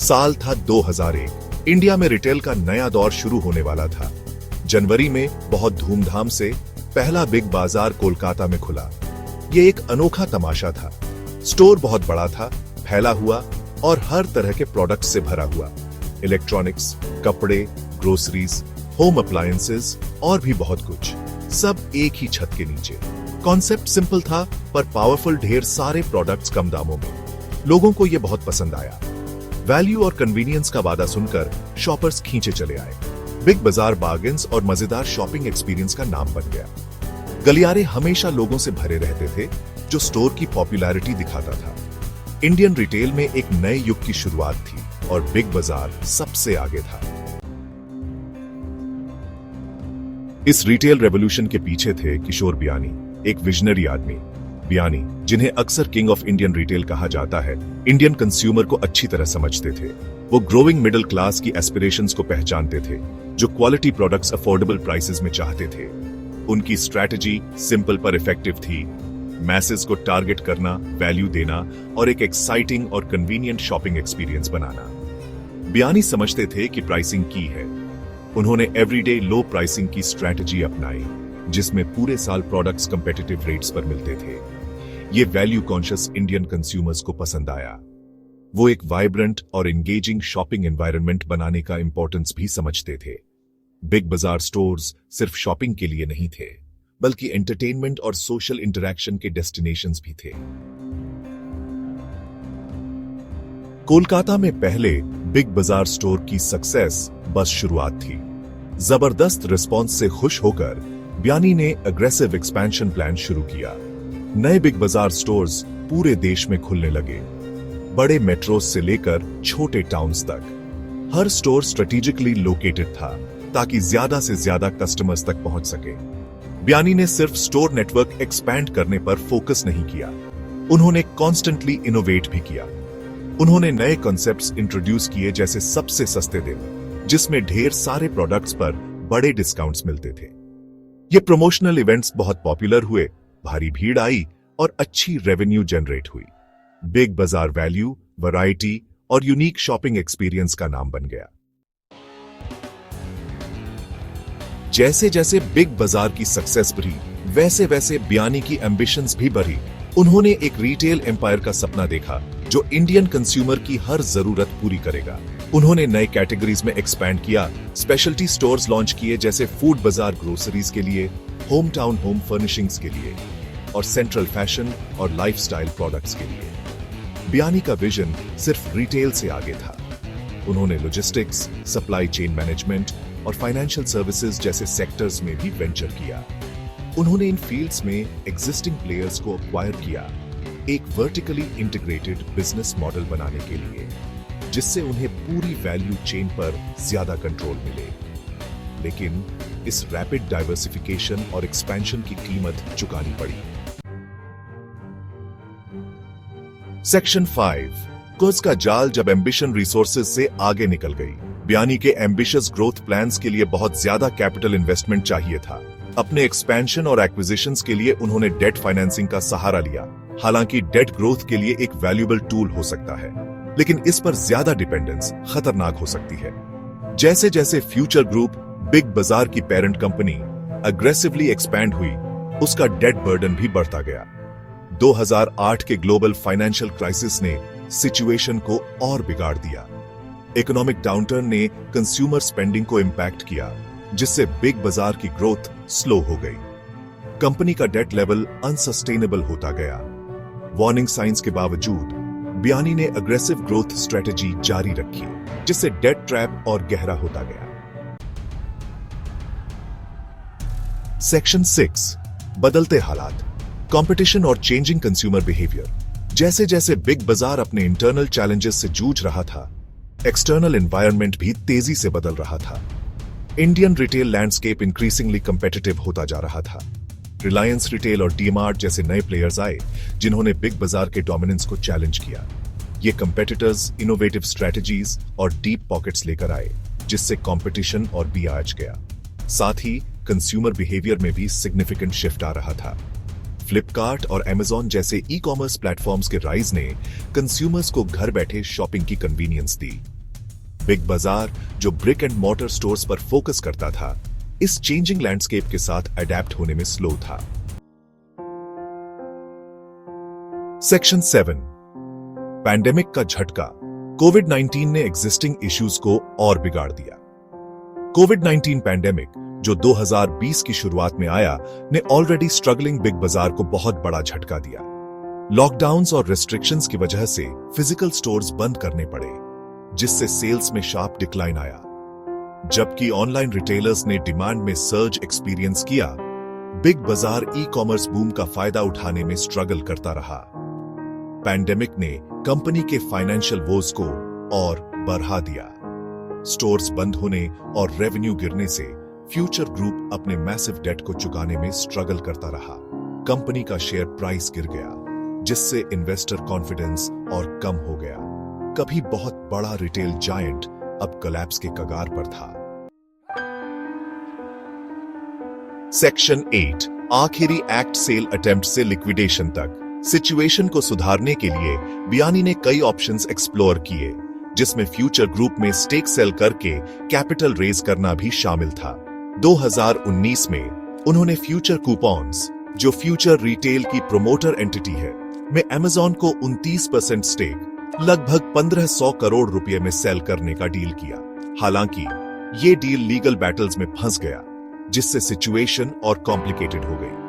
साल था 2001। इंडिया में रिटेल का नया दौर शुरू होने वाला था। जनवरी में बहुत धूमधाम से पहला बिग बाजार कोलकाता में खुला। ये एक अनोखा तमाशा था। स्टोर बहुत बड़ा था, फैला हुआ और हर तरह के प्रोडक्ट्स से भरा हुआ। इलेक्ट्रॉनिक्स, कपड़े, ग्रोसरीज, होम अप्लायंसेस और भी बहुत कुछ, सब एक ही छत के नीचे। कॉन्सेप्ट सिंपल था पर पावरफुल। ढेर सारे प्रोडक्ट्स कम दामों में। लोगों को यह बहुत पसंद आया। वैल्यू और कन्वीनियंस का वादा सुनकर शॉपर्स खींचे चले आए। बिग बाजार बार्गेन्स और मजेदार शॉपिंग एक्सपीरियंस का नाम बन गया। गलियारे हमेशा लोगों से भरे रहते थे, जो स्टोर की पॉपुलैरिटी दिखाता था। इंडियन रिटेल में एक नए युग की शुरुआत थी और बिग बाजार सबसे आगे था। इस रिटेल रेवोल्यूशन के पीछे थे किशोर बियानी, एक विजनरी आदमी। बियानी, जिन्हें अक्सर किंग ऑफ इंडियन रिटेल कहा जाता है, इंडियन कंज्यूमर को अच्छी तरह समझते थे। वो ग्रोइंग मिडिल क्लास की एस्पिरेशंस को पहचानते थे, जो क्वालिटी प्रोडक्ट्स अफोर्डेबल प्राइसेस में चाहते थे। उनकी स्ट्रैटेजी सिंपल पर इफेक्टिव थी। मैसेस को टारगेट करना, वैल्यू देना और एक एक्साइटिंग और कन्वीनियंट शॉपिंग एक्सपीरियंस बनाना। बियानी समझते थे कि प्राइसिंग की है। उन्होंने एवरीडे लो प्राइसिंग की स्ट्रैटेजी अपनाई, जिसमें पूरे साल प्रोडक्ट्स कंपेटिटिव रेट्स पर मिलते थे। ये वैल्यू कॉन्शियस इंडियन कंज्यूमर्स को पसंद आया। वो एक वाइब्रेंट और एंगेजिंग शॉपिंग एनवायरनमेंट बनाने का इंपॉर्टेंस भी समझते थे। बिग बाजार स्टोर्स सिर्फ शॉपिंग के लिए नहीं थे, बल्कि एंटरटेनमेंट और सोशल इंटरैक्शन के डेस्टिनेशंस भी थे। कोलकाता में पहले बिग बाजार स्टोर की सक्सेस बस शुरुआत थी। जबरदस्त रिस्पॉन्स से खुश होकर बियानी ने अग्रेसिव एक्सपेंशन प्लान शुरू किया। नए बिग बाजार स्टोर्स पूरे देश में खुलने लगे, बड़े मेट्रोस से लेकर छोटे टाउन्स तक। हर स्टोर स्ट्रेटेजिकली लोकेटेड था ताकि ज्यादा से ज्यादा कस्टमर्स तक पहुंच सके। बियानी ने सिर्फ स्टोर नेटवर्क एक्सपैंड करने पर फोकस नहीं किया, उन्होंने कॉन्स्टेंटली इनोवेट भी किया। उन्होंने नए कॉन्सेप्ट्स इंट्रोड्यूस किए, जैसे सबसे सस्ते दिन, जिसमें ढेर सारे प्रोडक्ट्स पर बड़े डिस्काउंट्स मिलते थे। ये प्रमोशनल इवेंट्स बहुत पॉपुलर हुए, भारी भीड़ आई और अच्छी रेवेन्यू जनरेट हुई। बिग बाजार वैल्यू, वैरायटी और यूनिक शॉपिंग एक्सपीरियंस का नाम बन गया। जैसे जैसे बिग बाजार की सक्सेस बढ़ी, वैसे वैसे बियानी की एम्बिशंस भी बढ़ी। उन्होंने एक रिटेल एम्पायर का सपना देखा, जो इंडियन कंज्यूमर की हर जरूरत पूरी करेगा। उन्होंने नए कैटेगरीज में एक्सपैंड किया, स्पेशलिटी स्टोर्स लॉन्च किए, जैसे फूड बाजार ग्रोसरीज के लिए, होम टाउन होम फर्निशिंग्स के लिए और सेंट्रल फैशन और लाइफस्टाइल प्रोडक्ट्स के लिए। बियानी का विजन सिर्फ रिटेल से आगे था। उन्होंने लॉजिस्टिक्स, सप्लाई चेन मैनेजमेंट और फाइनेंशियल सर्विसेज जैसे सेक्टर्स में भी वेंचर किया। उन्होंने इन फील्ड्स में एग्जिस्टिंग प्लेयर्स को एक्वायर किया, एक वर्टिकली इंटीग्रेटेड बिजनेस मॉडल बनाने के लिए, जिससे उन्हें पूरी वैल्यू चेन पर ज्यादा कंट्रोल मिले। लेकिन इस रैपिड डाइवर्सिफिकेशन और एक्सपेंशन की कीमत चुकानी पड़ी। सेक्शन 5, कर्ज का जाल। जब एम्बिशन रिसोर्सेज से आगे निकल गई, बियानी के एम्बिशियस ग्रोथ प्लान्स के लिए बहुत ज्यादा कैपिटल इन्वेस्टमेंट चाहिए था। अपने एक्सपेंशन और एक्विजिशंस के लिए उन्होंने डेट फाइनेंसिंग का सहारा लिया। हालांकि डेट ग्रोथ के लिए एक वैल्यूएबल टूल हो सकता है, लेकिन इस पर ज्यादा डिपेंडेंस खतरनाक हो सकती है। जैसे जैसे फ्यूचर ग्रुप, बिग बाजार की पेरेंट कंपनी, अग्रेसिवली एक्सपैंड हुई, उसका डेट बर्डन भी बढ़ता गया। 2008 के ग्लोबल फाइनेंशियल क्राइसिस ने सिचुएशन को और बिगाड़ दिया। इकोनॉमिक डाउनटर्न ने कंज्यूमर स्पेंडिंग को इंपैक्ट किया, जिससे बिग बाजार की ग्रोथ स्लो हो गई। कंपनी का डेट लेवल अनसस्टेनेबल होता गया। वार्निंग साइंस के बावजूद बियानी ने अग्रेसिव ग्रोथ स्ट्रेटेजी जारी रखी, जिससे डेट ट्रैप और गहरा होता गया। सेक्शन 6, बदलते हालात, कंपटीशन और चेंजिंग कंज्यूमर बिहेवियर। जैसे जैसे बिग बाजार अपने इंटरनल चैलेंजेस से जूझ रहा था, एक्सटर्नल एनवायरनमेंट भी तेजी से बदल रहा था। Indian retail landscape increasingly competitive होता जा रहा था। रिलायंस रिटेल और डीमार्ट जैसे नए प्लेयर्स आए, जिन्होंने बिग बाजार के डोमिनेंस को चैलेंज किया। ये कंपेटिटर्स इनोवेटिव स्ट्रेटजीज और डीप पॉकेट्स लेकर आए, जिससे कंपटीशन और भी आज गया। साथ ही कंज्यूमर बिहेवियर में भी सिग्निफिकेंट शिफ्ट आ रहा था। फ्लिपकार्ट और अमेज़न जैसे ई कॉमर्स प्लेटफॉर्म्स के राइज ने कंज्यूमर्स को घर बैठे शॉपिंग की कन्वीनियंस दी, बिग बाजार, जो ब्रिक एंड मॉर्टर स्टोर्स पर फोकस करता था, इस चेंजिंग लैंडस्केप के साथ अडेप्ट होने में स्लो था। सेक्शन 7, पैंडेमिक का झटका। कोविड-19 ने एग्जिस्टिंग इश्यूज को और बिगाड़ दिया। कोविड-19 पैंडेमिक, जो 2020 की शुरुआत में आया, ने ऑलरेडी स्ट्रगलिंग बिग बाजार को बहुत बड़ा झटका दिया। लॉकडाउन्स और रेस्ट्रिक्शंस की वजह से फिजिकल स्टोर्स बंद करने पड़े, जिससे सेल्स में शार्प डिक्लाइन आया। जबकि ऑनलाइन रिटेलर्स ने डिमांड में सर्ज एक्सपीरियंस किया, बिग बाजार ई कॉमर्स बूम का फायदा उठाने में स्ट्रगल करता रहा। पैंडेमिक ने कंपनी के फाइनेंशियल वोज को और बढ़ा दिया। स्टोर्स बंद होने और रेवेन्यू गिरने से फ्यूचर ग्रुप अपने मैसिव डेट को चुकाने में स्ट्रगल करता रहा। कंपनी का शेयर प्राइस गिर गया, जिससे इन्वेस्टर कॉन्फिडेंस और कम हो गया। कभी बहुत बड़ा रिटेल जायंट अब कोलैप्स के कगार पर था। सेक्शन 8, आखिरी एक्ट सेल अटेम्प्ट से लिक्विडेशन तक। सिचुएशन को सुधारने के लिए बियानी ने कई ऑप्शंस एक्सप्लोर किए, जिसमें फ्यूचर ग्रुप में स्टेक सेल करके कैपिटल रेज करना भी शामिल था। 2019 में उन्होंने फ्यूचर कूपन्स, जो फ्यूचर रिटेल की प्रोमोटर एंटिटी है, में अमेज़न को 29% स्टेक लगभग 1500 करोड़ रुपए में सेल करने का डील किया। हालांकि ये डील लीगल बैटल्स में फंस गया, जिससे सिचुएशन और कॉम्प्लिकेटेड हो गई।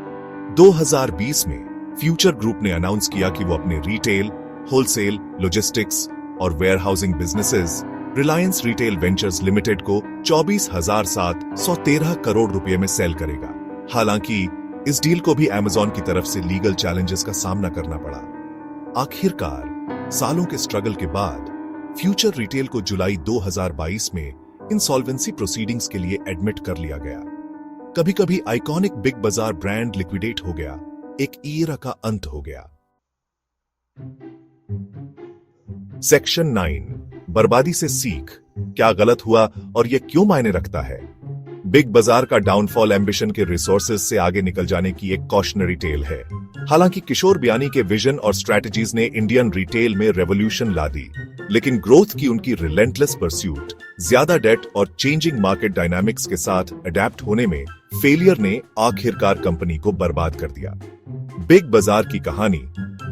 2020 में फ्यूचर ग्रुप ने अनाउंस किया कि वो अपने रिटेल, होलसेल, लॉजिस्टिक्स और warehousing businesses Reliance retail ventures limited को 24,713 करोड़ रुपए में सेल करेगा। हालांकि इस डील को भी अमेज़न की तरफ से लीगल चैलेंजेस का सामना करना पड़ा। आखिरकार सालों के स्ट्रगल के बाद फ्यूचर रिटेल को जुलाई 2022 में इंसॉल्वेंसी प्रोसीडिंग्स के लिए एडमिट कर लिया गया। कभी-कभी आइकॉनिक बिग बाजार ब्रांड लिक्विडेट हो गया, एक ईरा का अंत हो गया। सेक्शन 9, बर्बादी से सीख। क्या गलत हुआ और यह क्यों मायने रखता है? बिग बाजार का डाउनफॉल एम्बिशन के रिसोर्सेज से आगे निकल जाने की एक कॉशनरी टेल है। हालांकि किशोर बियानी के विजन और स्ट्रैटेजीज ने इंडियन रिटेल में रेवोल्यूशन ला दी, लेकिन ग्रोथ की उनकी रिलेंटलेस परस्यूट, ज्यादा डेट और चेंजिंग मार्केट डायनामिक्स के साथ अडेप्ट होने में फेलियर ने आखिरकार कंपनी को बर्बाद कर दिया। बिग बाजार की कहानी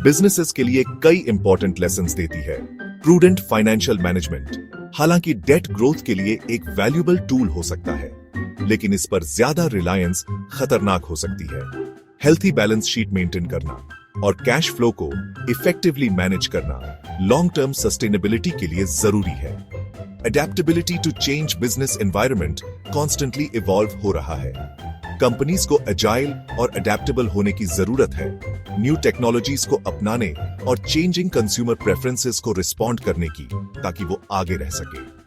बिजनेसेस के लिए कई इंपॉर्टेंट लेसन्स देती है। प्रूडेंट फाइनेंशियल मैनेजमेंट, हालांकि डेट ग्रोथ के लिए एक वैल्यूएबल टूल हो सकता है, लेकिन इस पर ज्यादा रिलायंस खतरनाक हो सकती है। हेल्थी बैलेंस शीट मेंटेन करना और कैश फ्लो को इफेक्टिवली मैनेज करना लॉन्ग टर्म सस्टेनेबिलिटी के लिए जरूरी है। Adaptability to change business environment constantly evolve हो रहा है। कंपनीज को एजाइल और अडेप्टेबल होने की जरूरत है, न्यू टेक्नोलॉजीज को अपनाने और चेंजिंग कंज्यूमर प्रेफरेंसेस को रिस्पॉन्ड करने की, ताकि वो आगे रह सके।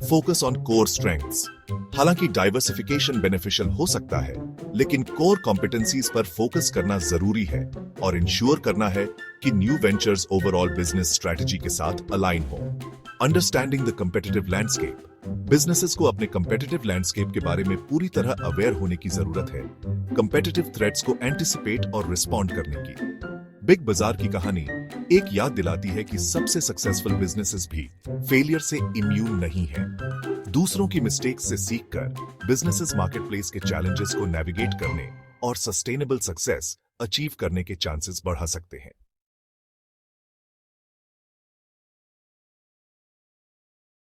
फोकस ऑन कोर स्ट्रेंथ्स, हालांकि डाइवर्सिफिकेशन बेनिफिशियल हो सकता है, लेकिन कोर कॉम्पिटेंसीज पर फोकस करना जरूरी है और इंश्योर करना है कि new ventures overall business strategy के साथ अलाइन हो। Understanding the competitive landscape, businesses को अपने कंपेटिटिव लैंडस्केप के बारे में पूरी तरह अवेयर होने की जरूरत है, कंपेटिटिव थ्रेट्स को एंटिसिपेट और रिस्पॉन्ड करने की। बिग बाजार की कहानी एक याद दिलाती है कि सबसे सक्सेसफुल बिजनेसेस भी फेलियर से इम्यून नहीं हैं। दूसरों की मिस्टेक्स से सीखकर बिजनेसेस मार्केटप्लेस के चैलेंजेस को नेविगेट करने और सस्टेनेबल सक्सेस अचीव करने के चांसेस बढ़ा सकते हैं।